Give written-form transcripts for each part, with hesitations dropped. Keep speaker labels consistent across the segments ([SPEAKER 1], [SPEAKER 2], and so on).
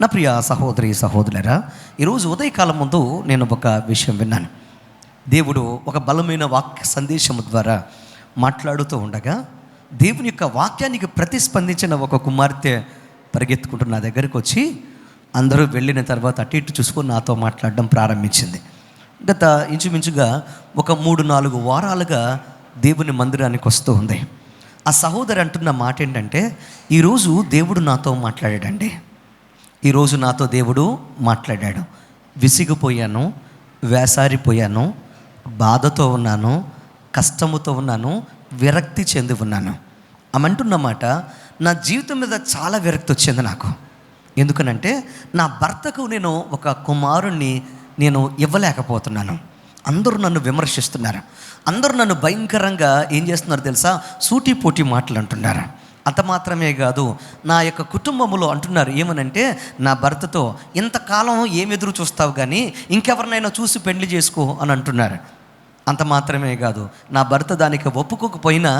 [SPEAKER 1] నా ప్రియ సహోదరి సహోదరులారా, ఈరోజు ఉదయకాలం ముందు నేను ఒక విషయం విన్నాను. దేవుడు ఒక బలమైన వాక్య సందేశం ద్వారా మాట్లాడుతూ ఉండగా దేవుని యొక్క వాక్యానికి ప్రతిస్పందించిన ఒక కుమార్తె పరిగెత్తుకుంటూ నా దగ్గరికి వచ్చి అందరూ వెళ్ళిన తర్వాత అటు ఇటు చూసుకొని నాతో మాట్లాడడం ప్రారంభించింది. గత ఇంచుమించుగా ఒక 3-4 వారాలుగా దేవుని మందిరానికి వస్తూ ఉంది. ఆ సహోదరి అంటున్న మాట ఏంటంటే, ఈరోజు దేవుడు నాతో మాట్లాడాడండి. ఈరోజు నాతో దేవుడు మాట్లాడాడు. విసిగిపోయాను, వేసారిపోయాను, బాధతో ఉన్నాను, కష్టముతో ఉన్నాను, విరక్తి చెంది ఉన్నాను. ఆమంటున్నమాట నా జీవితం మీద చాలా విరక్తి వచ్చింది నాకు. ఎందుకనంటే నా భర్తకు నేను ఒక కుమారుణ్ణి నేను ఇవ్వలేకపోతున్నాను. అందరూ నన్ను విమర్శిస్తున్నారు. అందరూ నన్ను భయంకరంగా ఏం చేస్తున్నారు తెలుసా, సూటిపోటి మాటలు అంటున్నారు. అంత మాత్రమే కాదు, నా యొక్క కుటుంబంలో అంటున్నారు ఏమనంటే, నా భర్తతో ఇంతకాలం ఏమి ఎదురు చూస్తావు కానీ ఇంకెవరినైనా చూసి పెళ్లి చేసుకో అని అంటున్నారు. అంత మాత్రమే కాదు, నా భర్త దానికి ఒప్పుకోకపోయినా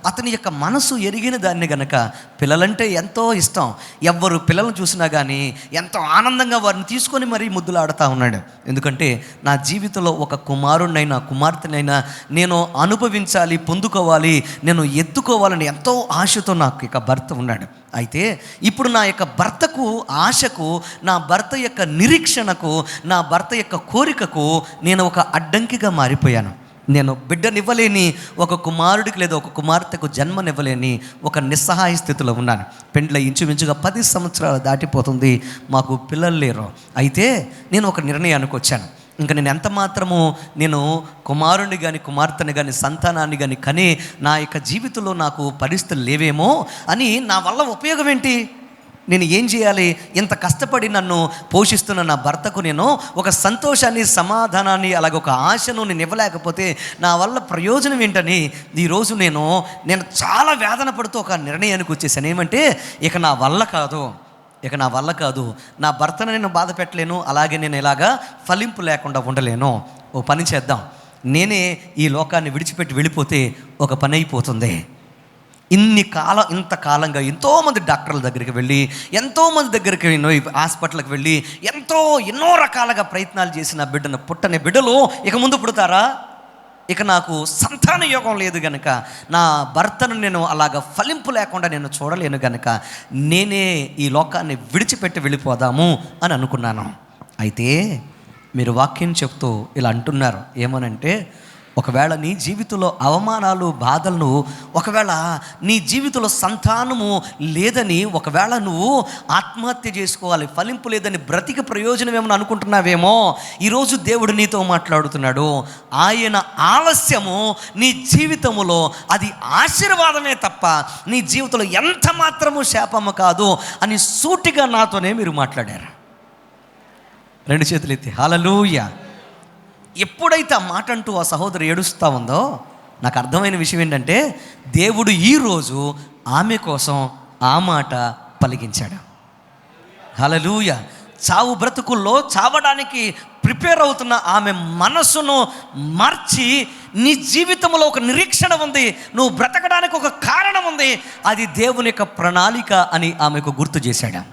[SPEAKER 1] అతని యొక్క మనసు ఎరిగిన దాన్ని గనక పిల్లలంటే ఎంతో ఇష్టం. ఎవ్వరు పిల్లలను చూసినా కానీ ఎంతో ఆనందంగా వారిని తీసుకొని మరీ ముద్దులాడుతూ ఉన్నాడు. ఎందుకంటే నా జీవితంలో ఒక కుమారుడినైనా కుమార్తెనైనా నేను అనుభవించాలి, పొందుకోవాలి, నేను ఎత్తుకోవాలని ఎంతో ఆశతో నాకు ఇక భర్త ఉన్నాడు. అయితే ఇప్పుడు నా యొక్క భర్తకు ఆశకు, నా భర్త యొక్క నిరీక్షణకు, నా భర్త యొక్క కోరికకు నేను ఒక అడ్డంకిగా మారిపోయాను. నేను బిడ్డనివ్వలేని ఒక కుమారుడికి లేదా ఒక కుమార్తెకు జన్మనివ్వలేని ఒక నిస్సహాయ స్థితిలో ఉన్నాను. పెండ్ల ఇంచుమించుగా 10 సంవత్సరాలు దాటిపోతుంది, మాకు పిల్లలు లేరు. అయితే నేను ఒక నిర్ణయానికి వచ్చాను. ఇంకా నేను ఎంత మాత్రము నేను కుమారుని కానీ కుమార్తెని కానీ సంతానాన్ని కానీ కనే నా యొక్క జీవితంలో నాకు పరిస్థితులు లేవేమో అని, నా వల్ల ఉపయోగం ఏంటి, నేను ఏం చేయాలి, ఇంత కష్టపడి నన్ను పోషిస్తున్న నా భర్తకు నేను ఒక సంతోషాన్ని, సమాధానాన్ని, అలాగే ఒక ఆశను నేను ఇవ్వలేకపోతే నా వల్ల ప్రయోజనం ఏంటని ఈరోజు నేను చాలా వేదన పడుతూ ఒక నిర్ణయానికి వచ్చేసాను. ఏమంటే ఇక నా వల్ల కాదు, నా భర్తను నేను బాధ పెట్టలేను, అలాగే నేను ఇలాగా ఫలింపు లేకుండా ఉండలేను. ఓ పని చేద్దాం, నేనే ఈ లోకాన్ని విడిచిపెట్టి వెళ్ళిపోతే ఒక పని అయిపోతుంది. ఇంతకాలంగా ఎంతోమంది డాక్టర్ల దగ్గరికి వెళ్ళి, ఎంతోమంది దగ్గరికి హాస్పిటల్కి వెళ్ళి ఎన్నో రకాలుగా ప్రయత్నాలు చేసిన బిడ్డను పుట్టని బిడ్డలు ఇక ముందు పుడతారా? ఇక నాకు సంతాన యోగం లేదు గనక, నా భర్తను నేను అలాగ ఫలింపు లేకుండా నేను చూడలేను గనక నేనే ఈ లోకాన్ని విడిచిపెట్టి వెళ్ళిపోదాము అని అనుకున్నాను. అయితే మీరు వాక్యం చెప్తూ ఇలా అంటున్నారు ఏమనంటే, ఒకవేళ నీ జీవితంలో అవమానాలు, బాధలను, ఒకవేళ నీ జీవితంలో సంతానము లేదని ఒకవేళ నువ్వు ఆత్మహత్య చేసుకోవాలి, ఫలింపు లేదని బ్రతికి ప్రయోజనం ఏమని అనుకుంటున్నావేమో, ఈరోజు దేవుడు నీతో మాట్లాడుతున్నాడు. ఆయన ఆలస్యము నీ జీవితములో అది ఆశీర్వాదమే తప్ప నీ జీవితంలో ఎంత మాత్రము శాపము కాదు అని సూటిగా నాతోనే మీరు మాట్లాడారు. 2 చేతులు ఎత్తి హల్లెలూయా. ఎప్పుడైతే ఆ మాట అంటూ ఆ సహోదరు ఏడుస్తూ ఉందో నాకు అర్థమైన విషయం ఏంటంటే, దేవుడు ఈరోజు ఆమె కోసం ఆ మాట పలికించాడు. హల్లెలూయా. చావు బ్రతుకుల్లో చావడానికి ప్రిపేర్ అవుతున్న ఆమె మనసును మార్చి, నీ జీవితంలో ఒక నిరీక్షణ ఉంది, నువ్వు బ్రతకడానికి ఒక కారణం ఉంది, అది దేవుని యొక్క ప్రణాళిక అని ఆమెకు గుర్తు చేశాడు.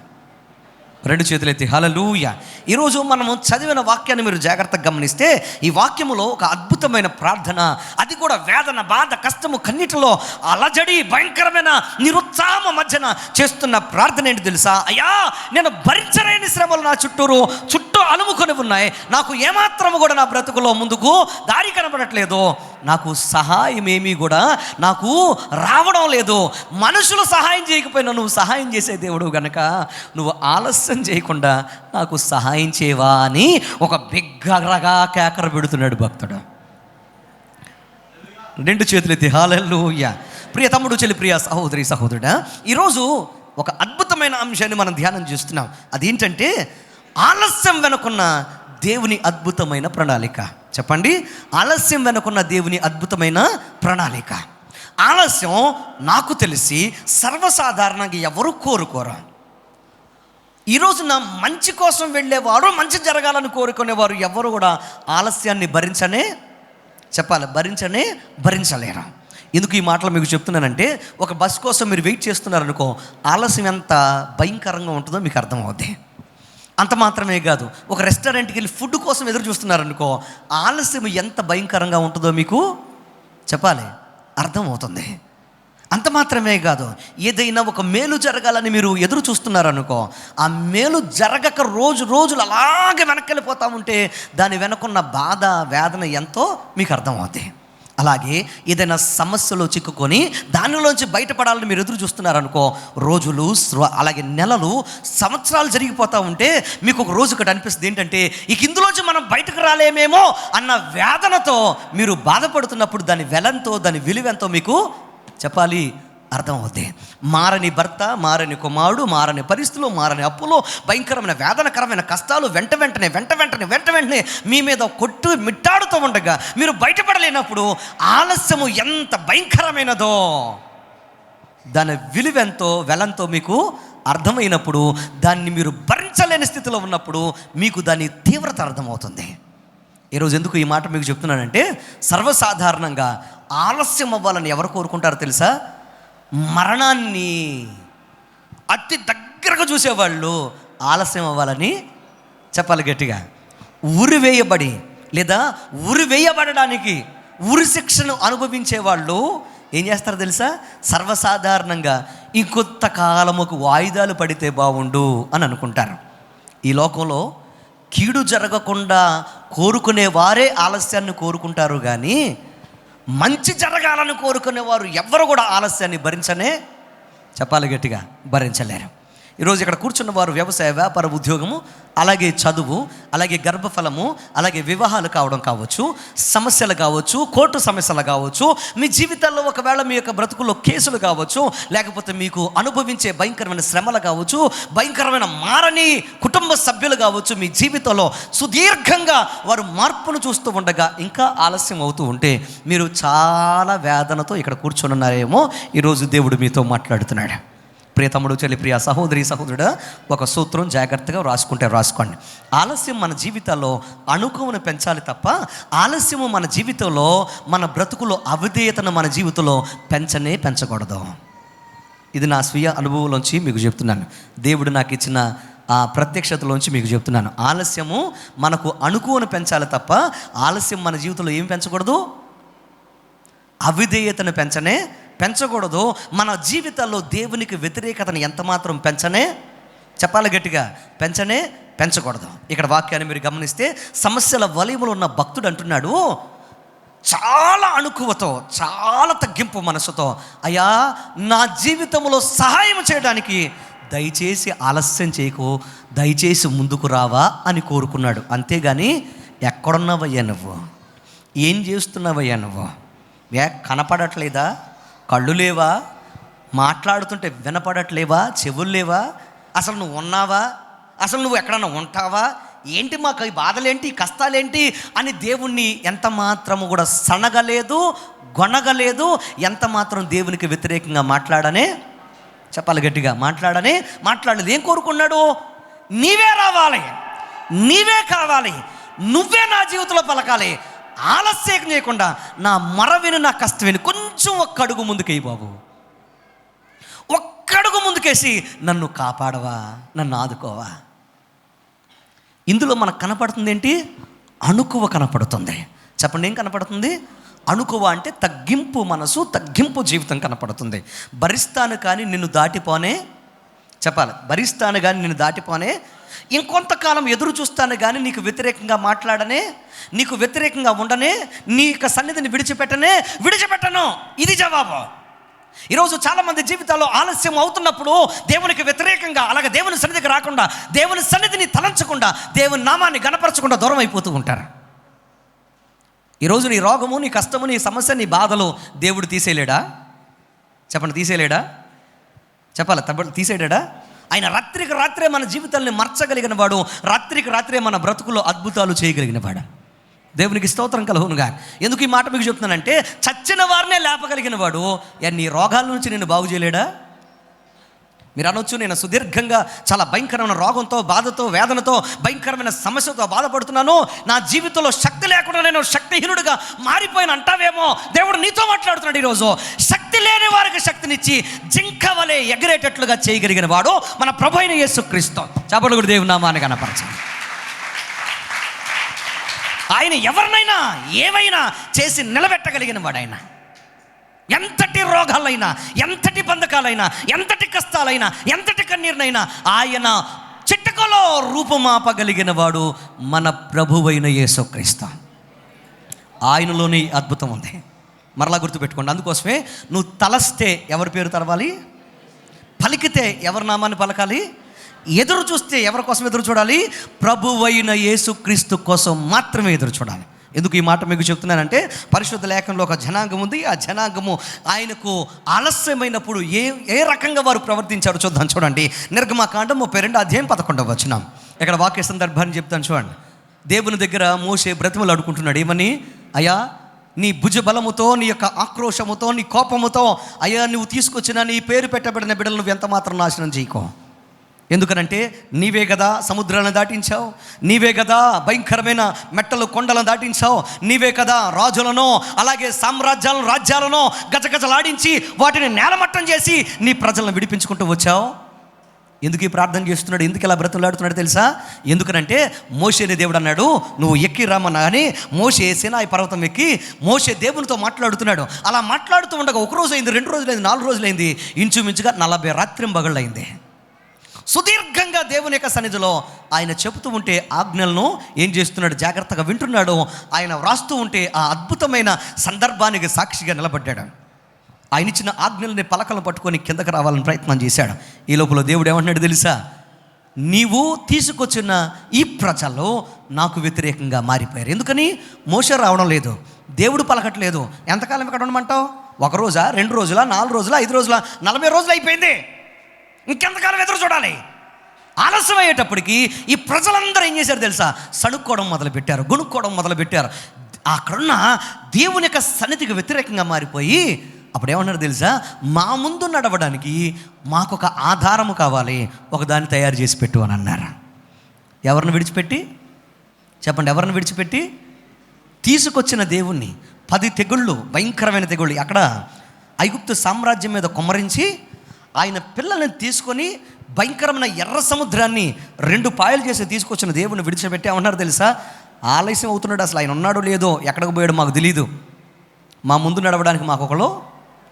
[SPEAKER 1] 2 చేతులు ఎత్తి హల్లెలూయా. ఈరోజు మనము చదివిన వాక్యాన్ని మీరు జాగ్రత్తగా గమనిస్తే, ఈ వాక్యములో ఒక అద్భుతమైన ప్రార్థన, అది కూడా వేదన, బాధ, కష్టము, కన్నీటిలో అలజడి, భయంకరమైన నిరుత్సాహం మధ్యన చేస్తున్న ప్రార్థన ఏంటి తెలుసా? అయ్యా, నేను భరించలేని శ్రమలు నా చుట్టూ అలుముకొని ఉన్నాయి, నాకు ఏమాత్రము కూడా నా బ్రతుకులో ముందుకు దారి కనబడట్లేదు, నాకు సహాయం ఏమీ కూడా నాకు రావడం లేదు. మనుషులు సహాయం చేయకపోయినా నువ్వు సహాయం చేసే దేవుడు గనక నువ్వు ఆలస్యం చేయకుండా నాకు సహాయం చేయవా అని ఒక బిగ్గరగా కేకర పెడుతున్నాడు భక్తుడు. 2 చేతులు ఎత్తి హల్లెలూయా. ప్రియ తమ్ముడు, చెల్లి, ప్రియ సహోదరి సహోదరుడా, ఈరోజు ఒక అద్భుతమైన అంశాన్ని మనం ధ్యానం చేస్తున్నాం. అదేంటంటే ఆలస్యం వెనుకున్న దేవుని అద్భుతమైన ప్రణాళిక. చెప్పండి, ఆలస్యం వెనుకున్న దేవుని అద్భుతమైన ప్రణాళిక. ఆలస్యం నాకు తెలిసి సర్వసాధారణంగా ఎవరు కోరుకోరు. ఈరోజు నా మంచి కోసం వెళ్ళేవారు, మంచి జరగాలని కోరుకునేవారు ఎవరు కూడా ఆలస్యాన్ని భరించలేరు. ఎందుకు ఈ మాటలు మీకు చెప్తున్నానంటే, ఒక బస్ కోసం మీరు వెయిట్ చేస్తున్నారనుకో, ఆలస్యం ఎంత భయంకరంగా ఉంటుందో మీకు అర్థమవుద్ది. అంత మాత్రమే కాదు, ఒక రెస్టారెంట్కి వెళ్ళి ఫుడ్ కోసం ఎదురు చూస్తున్నారనుకో, ఆలస్యం ఎంత భయంకరంగా ఉంటుందో మీకు చెప్పాలి, అర్థమవుతుంది. అంత మాత్రమే కాదు, ఏదైనా ఒక మేలు జరగాలని మీరు ఎదురు చూస్తున్నారనుకో, ఆ మేలు జరగక రోజులు అలాగే వెనక్కి వెళ్ళిపోతూ ఉంటే దాని వెనకున్న బాధ వేదన ఎంతో మీకు అర్థమవుతుంది. అలాగే ఏదైనా సమస్యలో చిక్కుకొని దానిలోంచి బయటపడాలని మీరు ఎదురు చూస్తున్నారనుకో, రోజులు అలాగే నెలలు సంవత్సరాలు జరిగిపోతూ ఉంటే మీకు ఒక రోజు ఒకటి అనిపిస్తుంది, ఏంటంటే ఇక ఇందులోంచి మనం బయటకు రాలేమేమో అన్న వేదనతో మీరు బాధపడుతున్నప్పుడు దాని వెలంతో దాని విలువెంతో మీకు చెప్పాలి, అర్థమవుతుంది. మారని భర్త, మారని కుమారుడు, మారని పరిస్థితులు, మారని అప్పులు, భయంకరమైన వేదనకరమైన కష్టాలు వెంట వెంటనే మీ మీద కొట్టు మిట్టాడుతూ ఉండగా మీరు బయటపడలేనప్పుడు ఆలస్యము ఎంత భయంకరమైనదో దాని విలువెంతో వెలంతో మీకు అర్థమైనప్పుడు, దాన్ని మీరు భరించలేని స్థితిలో ఉన్నప్పుడు మీకు దాని తీవ్రత అర్థమవుతుంది. ఈరోజు ఎందుకు ఈ మాట మీకు చెప్తున్నానంటే, సర్వసాధారణంగా ఆలస్యం అవ్వాలని ఎవరు కోరుకుంటారో తెలుసా? మరణాన్ని అతి దగ్గరగా చూసేవాళ్ళు ఆలస్యం అవ్వాలని చెప్పాలి గట్టిగా. ఉరివేయబడి లేదా ఉరివేయబడడానికి ఉరి శిక్షను అనుభవించేవాళ్ళు ఏం చేస్తారో తెలుసా? సర్వసాధారణంగా ఇంకొంత కాలముకు వాయిదాలు పడితే బాగుండు అని అనుకుంటారు. ఈ లోకంలో కీడు జరగకుండా కోరుకునే వారే ఆలస్యాన్ని కోరుకుంటారు, కానీ మంచి జరగాలని కోరుకునేవారు ఎవ్వరు కూడా ఆలస్యాన్ని చెప్పాలి గట్టిగా, భరించలేరు. ఈరోజు ఇక్కడ కూర్చున్న వారు వ్యవసాయ, వ్యాపార, ఉద్యోగము, అలాగే చదువు, అలాగే గర్భఫలము, అలాగే వివాహాలు కావడం కావచ్చు, సమస్యలు కావచ్చు, కోర్టు సమస్యలు కావచ్చు, మీ జీవితాల్లో ఒకవేళ మీ యొక్క బ్రతుకుల్లో కేసులు కావచ్చు, లేకపోతే మీకు అనుభవించే భయంకరమైన శ్రమలు కావచ్చు, భయంకరమైన మారని కుటుంబ సభ్యులు కావచ్చు, మీ జీవితంలో సుదీర్ఘంగా వారు మార్పును చూస్తూ ఉండగా ఇంకా ఆలస్యం అవుతూ ఉంటే మీరు చాలా వేదనతో ఇక్కడ కూర్చొని ఉన్నారేమో. ఈరోజు దేవుడు మీతో మాట్లాడుతున్నాడు. ప్రియ తమ్ముడు, చెల్లి, ప్రియ సహోదరి, సహోదరుడు, ఒక సూత్రం జాగ్రత్తగా రాసుకోండి. ఆలస్యం మన జీవితాల్లో అణుకువను పెంచాలి తప్ప ఆలస్యము మన జీవితంలో, మన బ్రతుకులో అవిధేయతను మన జీవితంలో పెంచకూడదు. ఇది నా స్వీయ అనుభవంలోంచి మీకు చెప్తున్నాను. దేవుడు నాకు ఇచ్చిన ఆ ప్రత్యక్షతలోంచి మీకు చెప్తున్నాను. ఆలస్యము మనకు అణుకువను పెంచాలి తప్ప ఆలస్యం మన జీవితంలో ఏం పెంచకూడదు? అవిధేయతను పెంచకూడదు. మన జీవితాల్లో దేవునికి వ్యతిరేకతను ఎంత మాత్రం చెప్పాలి గట్టిగా, పెంచకూడదు. ఇక్కడ వాక్యాన్ని మీరు గమనిస్తే, సమస్యల వలయములో ఉన్న భక్తుడు అంటున్నాడు, చాలా అణుకువతో, చాలా తగ్గింపు మనసుతో, అయ్యా నా జీవితంలో సహాయం చేయడానికి దయచేసి ఆలస్యం చేయకు, దయచేసి ముందుకు రావా అని కోరుకున్నాడు. అంతేగాని ఎక్కడున్నావయ్యా నువ్వు, ఏం చేస్తున్నావయ్యా నువ్వు, కనపడట్లేదా, కళ్ళు లేవా, మాట్లాడుతుంటే వినపడట్లేవా, చెవులు లేవా, అసలు నువ్వు ఉన్నావా, అసలు నువ్వు ఎక్కడన్నా ఉంటావా, ఏంటి మాకు ఈ బాధలేంటి, కష్టాలేంటి అని దేవుణ్ణి ఎంత మాత్రము కూడా సనగలేదు, గొనగలేదు, ఎంత మాత్రం దేవునికి వ్యతిరేకంగా చెప్పాలి గట్టిగా, మాట్లాడలేదు. ఏం కోరుకున్నాడు? నీవే రావాలి, నీవే కావాలి, నువ్వే నా జీవితంలో పలకాలి, ఆలస్యం చేయకుండా నా మరవిని, నా కష్టమని కొంచెం ఒక్క అడుగు ముందుకేయి బాబు, ఒక్క అడుగు ముందుకేసి నన్ను కాపాడవా, నన్ను ఆదుకోవా. ఇందులో మనకు కనపడుతుంది ఏంటి? అణుకువ కనపడుతుంది. చెప్పండి, ఏం కనపడుతుంది? అణుకువ అంటే తగ్గింపు మనసు, తగ్గింపు జీవితం కనపడుతుంది. భరిస్తాను కానీ నిన్ను దాటిపోనే, చెప్పాలి, భరిస్తాను కానీ నిన్ను దాటిపోనే, ఇంకొంతకాలం ఎదురు చూస్తాను కానీ నీకు వ్యతిరేకంగా మాట్లాడనే, నీకు వ్యతిరేకంగా ఉండనే, నీ యొక్క సన్నిధిని విడిచిపెట్టను. ఇది జవాబు. ఈరోజు చాలామంది జీవితాల్లో ఆలస్యం అవుతున్నప్పుడు దేవునికి వ్యతిరేకంగా, అలాగే దేవుని సన్నిధికి రాకుండా, దేవుని సన్నిధిని తలంచకుండా, దేవుని నామాన్ని గణపరచకుండా దూరం అయిపోతూ ఉంటారు. ఈరోజు నీ రోగము, నీ కష్టము, నీ సమస్య, నీ బాధలు దేవుడు తీసేయలేడా? చెప్పండి, తీసేయలేడా? చెప్పాలి, తీసేయడా? ఆయన రాత్రికి రాత్రే మన జీవితాన్ని మార్చగలిగిన వాడు, రాత్రికి రాత్రే మన బ్రతుకుల్లో అద్భుతాలు చేయగలిగిన వాడు. దేవునికి స్తోత్రం కలుగునుగా. ఎందుకు ఈ మాట మీకు చెప్తున్నానంటే, చచ్చిన వారినే లేపగలిగిన వాడు నీ రోగాల నుంచి నేను బాగు చేయలేడా? మీరు అనొచ్చు, నేను సుదీర్ఘంగా చాలా భయంకరమైన రోగంతో, బాధతో, వేదనతో, భయంకరమైన సమస్యతో బాధపడుతున్నాను, నా జీవితంలో శక్తి లేకుండా నేను శక్తిహీనుడిగా మారిపోయిన అంటావేమో. దేవుడు నీతో మాట్లాడుతున్నాడు ఈరోజు. శక్తి లేని వారికి శక్తినిచ్చి జింక వలె ఎగిరేటట్లుగా చేయగలిగిన వాడు మన ప్రభువైన యేసుక్రీస్తు. చప్పట్లు కూడా దేవుని నామాన్ని కనపరచాలి. ఆయన ఎవరినైనా ఏమైనా చేసి నిలబెట్టగలిగిన వాడు ఆయన. ఎంతటి రోగాలైనా, ఎంతటి బంధకాలైనా, ఎంతటి కష్టాలైనా, ఎంతటి కన్నీరునైనా ఆయన చిట్టకలో రూపుమాపగలిగిన వాడు మన ప్రభువైన యేసుక్రీస్తు. ఆయనలోని అద్భుతం ఉంది. మరలా గుర్తుపెట్టుకోండి. అందుకోసమే నువ్వు తలస్తే ఎవరి పేరు తలవాలి, పలికితే ఎవరి నామాన్ని పలకాలి, ఎదురు చూస్తే ఎవరి కోసం ఎదురు చూడాలి, ప్రభువైన యేసుక్రీస్తు కోసం మాత్రమే ఎదురు చూడాలి. ఎందుకు ఈ మాట మీకు చెప్తున్నానంటే, పరిశుద్ధ లేఖనంలో ఒక జనాంగం ఉంది. ఆ జనాంగము ఆయనకు ఆలస్యమైనప్పుడు ఏ రకంగా వారు ప్రవర్తించారో చూద్దాం. చూడండి, నిర్గమకాండం 32:11. ఇక్కడ వాక్య సందర్భాన్ని చెప్తాను చూడండి. దేవుని దగ్గర మోషే బ్రతిమలు అడుకుంటున్నాడు. ఏమని? అయ్యా, నీ భుజబలముతో, నీ యొక్క ఆక్రోశముతో, నీ కోపముతో అయ్యా నువ్వు తీసుకొచ్చిన నీ పేరు పెట్టబడిన బిడ్డలు నువ్వు ఎంత మాత్రం నాశనం చేయకో. ఎందుకనంటే నీవే కదా సముద్రాలను దాటించావు, నీవే కదా భయంకరమైన మెట్టలు కొండలను దాటించావు, నీవే కదా రాజులను అలాగే రాజ్యాలను గజగజలాడించి వాటిని నేలమట్టం చేసి నీ ప్రజలను విడిపించుకుంటూ వచ్చావు. ఎందుకు ఈ ప్రార్థన చేస్తున్నాడు, ఎందుకు ఇలా బ్రతులాడుతున్నాడు తెలుసా? ఎందుకనంటే మోషేని దేవుడు అన్నాడు, నువ్వు ఎక్కి రామన్నా. కానీ మోషే సీనాయి పర్వతం ఎక్కి మోషే దేవునితో మాట్లాడుతున్నాడు. అలా మాట్లాడుతూ ఉండగా 1 రోజు అయింది, 2 రోజులైంది, 4 రోజులైంది, ఇంచుమించుగా 40 రాత్రింబగళ్ళు అయింది. సుదీర్ఘంగా దేవుని యొక్క సన్నిధిలో ఆయన చెబుతూ ఉంటే ఆజ్ఞలను ఏం చేస్తున్నాడు, జాగ్రత్తగా వింటున్నాడు. ఆయన వ్రాస్తూ ఉంటే ఆ అద్భుతమైన సందర్భానికి సాక్షిగా నిలబడ్డాడు. ఆయన ఇచ్చిన ఆజ్ఞల్ని పలకలను పట్టుకొని కిందకు రావాలని ప్రయత్నం చేశాడు. ఈ లోపల దేవుడు ఏమంటున్నాడు తెలుసా? నీవు తీసుకొచ్చిన ఈ ప్రజలు నాకు వ్యతిరేకంగా మారిపోయారు. ఎందుకని? మోషే రావడం లేదు, దేవుడు పలకట్లేదు. ఎంతకాలం ఇక్కడ ఉండమంటావు? 1 రోజా, 2 రోజులా, 4 రోజులా, 5 రోజులా, 40 రోజులు అయిపోయింది. ఇంకెంతకాలం ఎదురు చూడాలి? ఆలస్యం అయ్యేటప్పటికి ఈ ప్రజలందరూ ఏం చేశారు తెలుసా? సణుక్కోవడం మొదలుపెట్టారు, గొణుక్కోవడం మొదలుపెట్టారు. అక్కడున్న దేవుని యొక్క సన్నిధికి వ్యతిరేకంగా మారిపోయి అప్పుడు ఏమన్నారు తెలుసా? మా ముందు నడవడానికి మాకొక ఆధారము కావాలి, ఒకదాన్ని తయారు చేసి పెట్టు అని అన్నారు. ఎవరిని విడిచిపెట్టి చెప్పండి, ఎవరిని విడిచిపెట్టి? తీసుకొచ్చిన దేవుణ్ణి. 10 తెగుళ్ళు, భయంకరమైన తెగుళ్ళు అక్కడ ఐగుప్తు సామ్రాజ్యం మీద కుమ్మరించి ఆయన పిల్లల్ని తీసుకొని భయంకరమైన ఎర్ర సముద్రాన్ని 2 పాయలు చేసి తీసుకొచ్చిన దేవుని విడిచిపెట్టి ఏమన్నారు తెలుసా? ఆలస్యం అవుతున్నాడు, అసలు ఆయన ఉన్నాడో లేదో, ఎక్కడికి పోయాడో మాకు తెలీదు, మా ముందు నడవడానికి మాకొకళ్ళు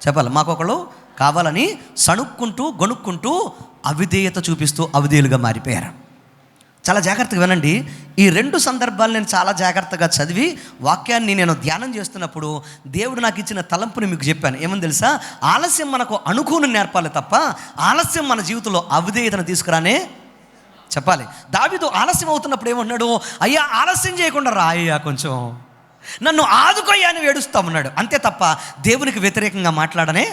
[SPEAKER 1] చెప్పాలి, మాకొకళ్ళు కావాలని సణుక్కుంటూ గొణుక్కుంటూ అవిధేయత చూపిస్తూ అవిధేయులుగా మారిపోయారు. చాలా జాగ్రత్తగా వినండి. ఈ 2 సందర్భాలు నేను చాలా జాగ్రత్తగా చదివి వాక్యాన్ని నేను ధ్యానం చేస్తున్నప్పుడు దేవుడు నాకు ఇచ్చిన తలంపుని మీకు చెప్పాను. ఏమని తెలుసా? ఆలస్యం మనకు అనుకూలం నేర్పాలి తప్ప ఆలస్యం మన జీవితంలో అవిధేయతను తీసుకురానే చెప్పాలి. దావీదు ఆలస్యం అవుతున్నప్పుడు ఏమన్నాడు? అయ్యా ఆలస్యం చేయకుండా రా అయ్యా, కొంచెం నన్ను ఆదుకోయ్యా అని ఏడుస్తా ఉన్నాడు. అంతే తప్ప దేవునికి వ్యతిరేకంగా మాట్లాడనే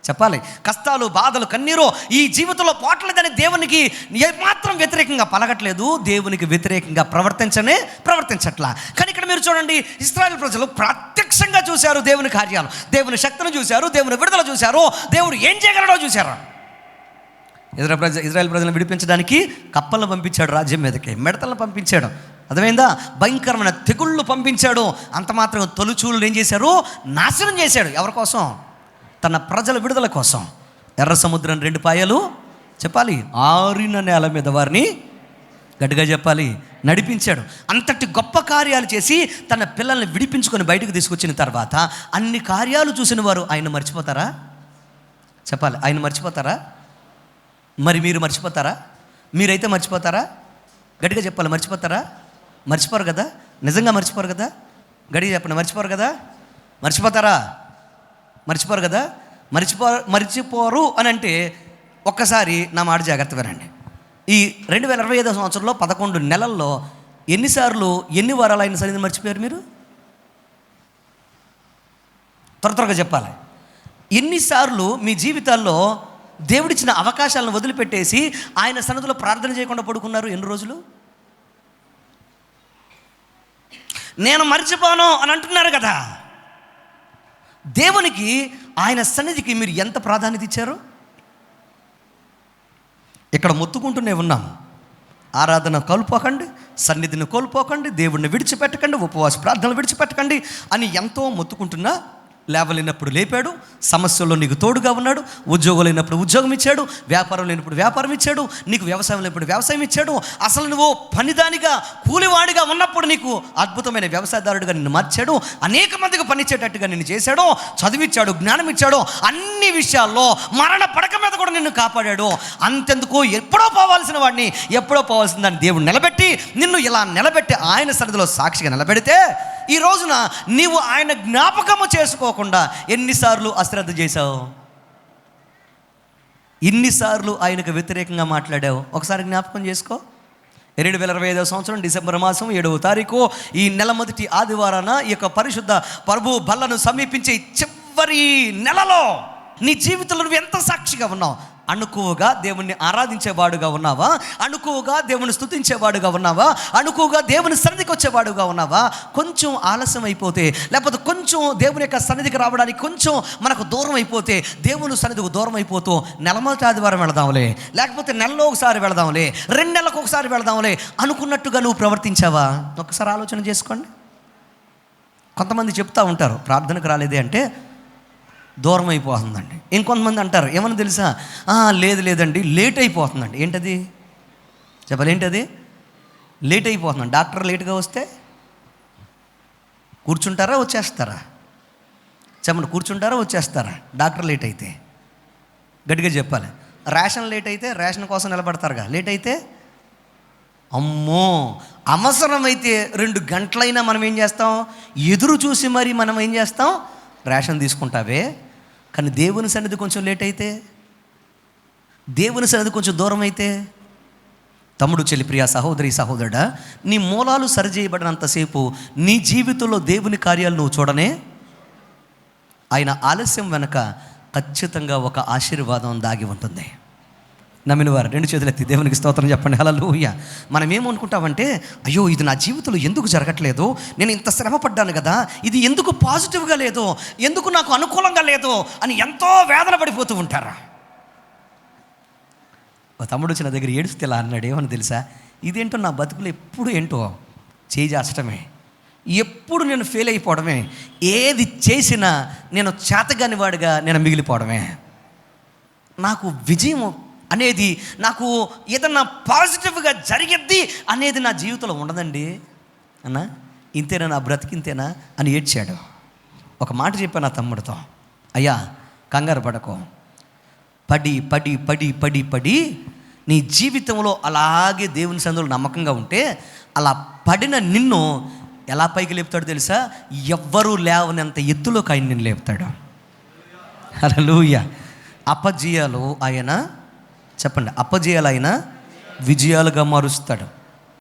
[SPEAKER 1] చెప్పాలి. కష్టాలు, బాధలు, కన్నీరు ఈ జీవితంలో పోట్లేదని దేవునికి ఏమాత్రం వ్యతిరేకంగా పలకట్లేదు, దేవునికి వ్యతిరేకంగా ప్రవర్తించట్లా. కానీ ఇక్కడ మీరు చూడండి, ఇశ్రాయేలు ప్రజలు ప్రత్యక్షంగా చూశారు దేవుని కార్యాలు, దేవుని శక్తిని చూశారు, దేవుని విడుదల చూశారు, దేవుడు ఏం చేయగలడో చూశారు. ఇశ్రాయేలు ప్రజలను విడిపించడానికి కప్పలను పంపించాడు, రాజ్యం మీదకి మిడతలను పంపించాడు, అర్థమైందా? భయంకరమైన తెగుళ్ళు పంపించాడు. అంత మాత్రం తొలుచూలు ఏం చేశారు? నాశనం చేశాడు. ఎవరి కోసం? తన ప్రజల విడుదల కోసం. ఎర్ర సముద్రం 2 పాయలు చెప్పాలి, ఆరిన నేల మీద వారిని గట్టిగా చెప్పాలి నడిపించాడు. అంతటి గొప్ప కార్యాలు చేసి తన పిల్లల్ని విడిపించుకొని బయటకు తీసుకొచ్చిన తర్వాత అన్ని కార్యాలు చూసిన వారు ఆయన మర్చిపోతారా? చెప్పాలి, ఆయన మర్చిపోతారా? మరి మీరు మర్చిపోతారా? మీరైతే మర్చిపోతారా? గట్టిగా చెప్పాలి, మర్చిపోతారా? మర్చిపోరు కదా, నిజంగా మర్చిపోరు కదా, గట్టిగా చెప్పండి, మర్చిపోరు కదా, మర్చిపోతారా? మర్చిపోరు కదా. మర్చిపోరు అని అంటే ఒక్కసారి నా మాట జాగ్రత్త వినండి. ఈ 2025 సంవత్సరంలో 11 నెలల్లో ఎన్నిసార్లు, ఎన్ని వారాలు ఆయన సన్నిధిని మర్చిపోయారు మీరు? త్వరగా చెప్పాలి. ఎన్నిసార్లు మీ జీవితాల్లో దేవుడిచ్చిన అవకాశాలను వదిలిపెట్టేసి ఆయన సన్నిధిలో ప్రార్థన చేయకుండా పడుకున్నారు? ఎన్ని రోజులు? నేను మర్చిపోను అని అంటున్నారు కదా. దేవునికి, ఆయన సన్నిధికి మీరు ఎంత ప్రాధాన్యత ఇచ్చారు? ఇక్కడ మొత్తుకుంటూనే ఉన్నాం, ఆరాధన కోల్పోకండి, సన్నిధిని కోల్పోకండి, దేవుడిని విడిచిపెట్టకండి, ఉపవాస ప్రార్థనలు విడిచిపెట్టకండి అని ఎంతో మొత్తుకుంటున్నా లేవలేనప్పుడు లేపాడు, సమస్యల్లో నీకు తోడుగా ఉన్నాడు, ఉద్యోగం లేనప్పుడు ఉద్యోగం ఇచ్చాడు, వ్యాపారం లేనప్పుడు వ్యాపారం ఇచ్చాడు, నీకు వ్యవసాయం లేనప్పుడు వ్యవసాయం ఇచ్చాడు. అసలు నువ్వు పనిదానిగా కూలివాడిగా ఉన్నప్పుడు నీకు అద్భుతమైన వ్యవసాయదారుడిగా నిన్ను మార్చాడు, అనేక మందికి పనిచ్చేటట్టుగా నిన్ను చేశాడు, చదివిచ్చాడు, జ్ఞానం ఇచ్చాడు, అన్ని విషయాల్లో మరణ పడక మీద కూడా నిన్ను కాపాడాడు. అంతెందుకు ఎప్పుడో పోవాల్సిన వాడిని ఎప్పుడో పోవాల్సిన దాన్ని దేవుడు నిలబెట్టి నిన్ను ఇలా నిలబెట్టి ఆయన సన్నిధిలో సాక్షిగా నిలబెడితే ఈ రోజున నీవు ఆయన జ్ఞాపకము చేసుకోకుండా ఎన్నిసార్లు అశ్రద్ధ చేశావు, ఇన్నిసార్లు ఆయనకు వ్యతిరేకంగా మాట్లాడావు. ఒకసారి జ్ఞాపకం చేసుకో. 2025 సంవత్సరం డిసెంబర్ మాసం 7వ తారీఖు ఈ నెల మొదటి ఆదివారాన ఈ యొక్క పరిశుద్ధ ప్రభు బల్లను సమీపించే చివరి నెలలో నీ జీవితంలో నువ్వు ఎంత సాక్షిగా ఉన్నావు? అణుకువగా దేవుణ్ణి ఆరాధించేవాడుగా ఉన్నావా? అణుకువగా దేవుని స్తుతించేవాడుగా ఉన్నావా? అణుకువగా దేవుని సన్నిధికి వచ్చేవాడుగా ఉన్నావా? కొంచెం ఆలస్యం అయిపోతే, లేకపోతే కొంచెం దేవుని యొక్క సన్నిధికి రావడానికి కొంచెం మనకు దూరం అయిపోతే, దేవుని సన్నిధికి దూరం అయిపోతూ నెలమొదటి ఆదివారం వెళదాంలే, లేకపోతే నెలలో ఒకసారి వెళదాంలే, 2 నెలలకు ఒకసారి వెళదాంలే అనుకున్నట్టుగా నువ్వు ప్రవర్తించావా? ఒకసారి ఆలోచన చేసుకోండి. కొంతమంది చెప్తూ ఉంటారు, ప్రార్థనకు రాలేదే అంటే దూరం అయిపోతుందండి. ఇంకొంతమంది అంటారు, ఏమన్నా తెలుసా, లేదండి లేట్ అయిపోతుందండి. ఏంటది చెప్పాలి? ఏంటది? లేట్ అయిపోతుందండి. డాక్టర్ లేట్గా వస్తే కూర్చుంటారా వచ్చేస్తారా? చెప్పండి, కూర్చుంటారా వచ్చేస్తారా? డాక్టర్ లేట్ అయితే గట్టిగా చెప్పాలి. రేషన్ లేట్ అయితే రేషన్ కోసం నిలబడతారుగా, లేట్ అయితే అమ్మో, అవసరమైతే 2 గంటలైనా మనం ఏం చేస్తాం? ఎదురు చూసి మరి మనం ఏం చేస్తాం? రేషన్ తీసుకుంటావే. కానీ దేవుని సన్నిధి కొంచెం లేట్ అయితే, దేవుని సన్నిధి కొంచెం దూరం అయితే, తమ్ముడు చెల్లి ప్రియ సహోదరి సహోదరుడా, నీ మూలాలు సరిచేయబడినంతసేపు నీ జీవితంలో దేవుని కార్యాలు నువ్వు చూడనే. ఆయన ఆలస్యం వెనక ఖచ్చితంగా ఒక ఆశీర్వాదం దాగి ఉంటుంది. నమ్మిన వారు 2 చేతులు ఎత్తి దేవునికి స్తోత్రం చెప్పండి. హల్లెలూయా. మనం ఏమనుకుంటామంటే, అయ్యో ఇది నా జీవితంలో ఎందుకు జరగట్లేదు, నేను ఇంత శ్రమ పడ్డాను కదా, ఇది ఎందుకు పాజిటివ్గా లేదు, ఎందుకు నాకు అనుకూలంగా లేదు అని ఎంతో వేదన పడిపోతూ ఉంటారా? ఒక తమ్ముడు వచ్చిన దగ్గర ఏడుస్తే ఇలా అన్నాడు, ఏమని తెలుసా, ఇదేంటో నా బతుకులు ఎప్పుడు ఏంటో చేజార్చడమే, ఎప్పుడు నేను ఫెయిల్ అయిపోవడమే, ఏది చేసినా నేను చేతగాని వాడిగా నేను మిగిలిపోవడమే, నాకు విజయం అనేది, నాకు ఏదన్నా పాజిటివ్గా జరిగిద్ది అనేది నా జీవితంలో ఉండదండి అన్న. ఇంతేనా నా బ్రతికింతేనా అని ఏడ్చాడు. ఒక మాట చెప్పాను నా తమ్ముడితో, అయ్యా కంగారు పడకు, పడి పడి పడి పడి పడి నీ జీవితంలో అలాగే దేవుని సన్నిధిలో నమ్మకంగా ఉంటే, అలా పడిన నిన్ను ఎలా పైకి లేపుతాడు తెలుసా? ఎవ్వరూ లేవనంత ఎత్తులోకి ఆయన నిన్ను లేపుతాడు. హల్లెలూయా. అపజయాలు ఆయన, చెప్పండి, అపజయాలు ఆయన విజయాలుగా మారుస్తాడు.